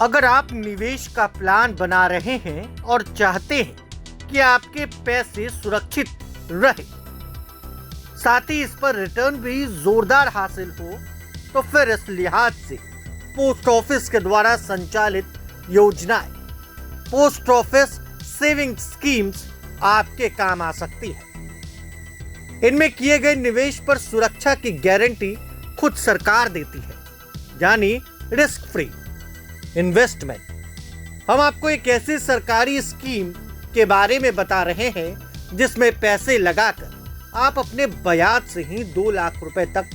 अगर आप निवेश का प्लान बना रहे हैं और चाहते हैं कि आपके पैसे सुरक्षित रहे, साथ ही इस पर रिटर्न भी जोरदार हासिल हो, तो फिर इस लिहाज से पोस्ट ऑफिस के द्वारा संचालित योजनाएं, पोस्ट ऑफिस सेविंग स्कीम्स आपके काम आ सकती है। इनमें किए गए निवेश पर सुरक्षा की गारंटी खुद सरकार देती है, यानी रिस्क फ्री इन्वेस्टमेंट। हम आपको एक ऐसी सरकारी स्कीम के बारे में बता रहे हैं जिसमें पैसे लगाकर आप अपने ब्याज से ही 2 लाख रुपए तक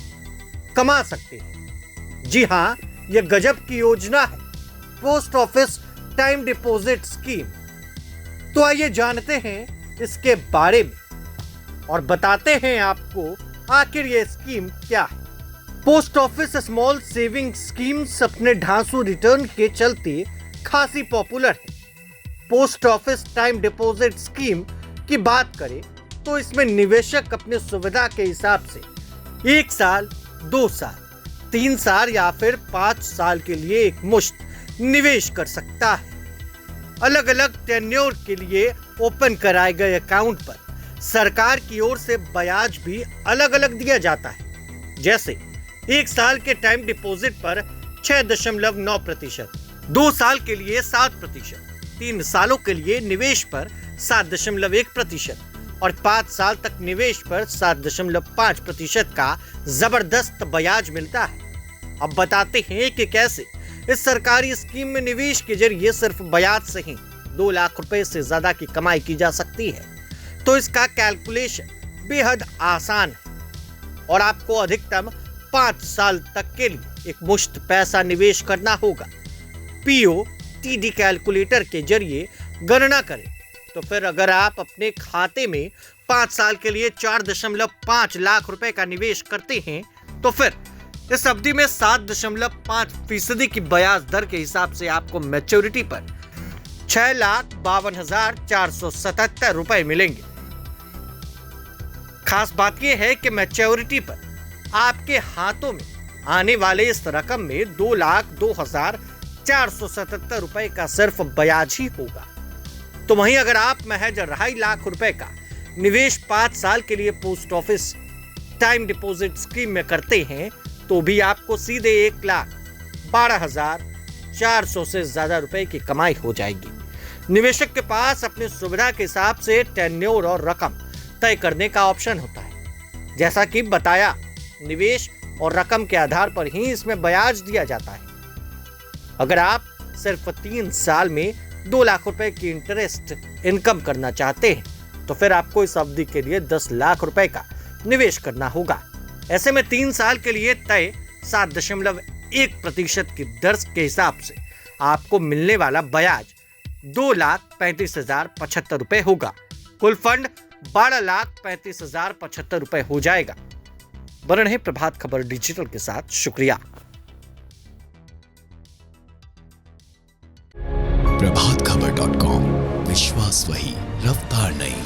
कमा सकते हैं। जी हां, यह गजब की योजना है, post office time deposit scheme. तो आइए जानते हैं इसके बारे में और बताते हैं आपको आखिर यह स्कीम क्या है। Post office small saving schemes अपने ढांसू रिटर्न के चलते खासी पॉपुलर है। Post office time deposit scheme की बात करें तो इसमें निवेशक अपनी सुविधा के हिसाब से 1 साल, 2 साल, 3 साल या फिर 5 साल के लिए एक मुश्त निवेश कर सकता है। अलग अलग टेन्योर के लिए ओपन कराए गए अकाउंट पर सरकार की ओर से ब्याज भी अलग अलग दिया जाता है। जैसे 1 साल के टाइम डिपॉजिट पर 6.9%, 2 साल के लिए 7%, 3 सालों के लिए निवेश पर 7.1% और 5 साल तक निवेश पर 7.5% का जबरदस्त ब्याज मिलता है। अब बताते हैं कि कैसे इस सरकारी स्कीम में निवेश के जरिए सिर्फ ब्याज से ही 2 लाख रुपए से ज्यादा की कमाई की जा सकती है। तो इसका कैलकुलेशन बेहद आसान है और आपको अधिकतम 5 साल तक के लिए एक मुश्त पैसा निवेश करना होगा। POTD कैलकुलेटर के जरिए गणना करें तो फिर अगर आप अपने खाते में 5 साल के लिए 4.5 लाख रुपए का निवेश करते हैं तो फिर इस अवधि में 7.5% की ब्याज दर के हिसाब से आपको मैच्योरिटी पर 6,52,477 रुपए मिलेंगे। खास बात यह है कि मैच्योरिटी पर आपके हाथों में आने वाले इस रकम में 2,02,477 रुपए का सिर्फ ब्याज ही होगा। तो वहीं अगर आप महज 2.5 लाख रुपए का निवेश 5 साल के लिए post office time deposit scheme में करते हैं तो भी आपको सीधे 1,12,400 से ज्यादा रुपए की कमाई हो जाएगी। निवेशक के पास अपनी सुविधा के हिसाब से टेन्योर और रकम तय करने का ऑप्शन होता है। जैसा कि बताया, निवेश और रकम के आधार पर ही इसमें ब्याज दिया जाता है। अगर आप सिर्फ 3 साल में 2 लाख रुपए की इंटरेस्ट इनकम करना चाहते हैं तो फिर आपको इस अवधि के लिए 10 लाख रुपए का निवेश करना होगा। ऐसे में 3 साल के लिए तय 7.1% की दर के हिसाब से आपको मिलने वाला ब्याज 2,35,075 रुपए होगा। कुल फंड 12,35,075 रुपए हो जाएगा। बने रहें प्रभात खबर डिजिटल के साथ। शुक्रिया। प्रभातखबर.com, विश्वास वही, रफ्तार नहीं।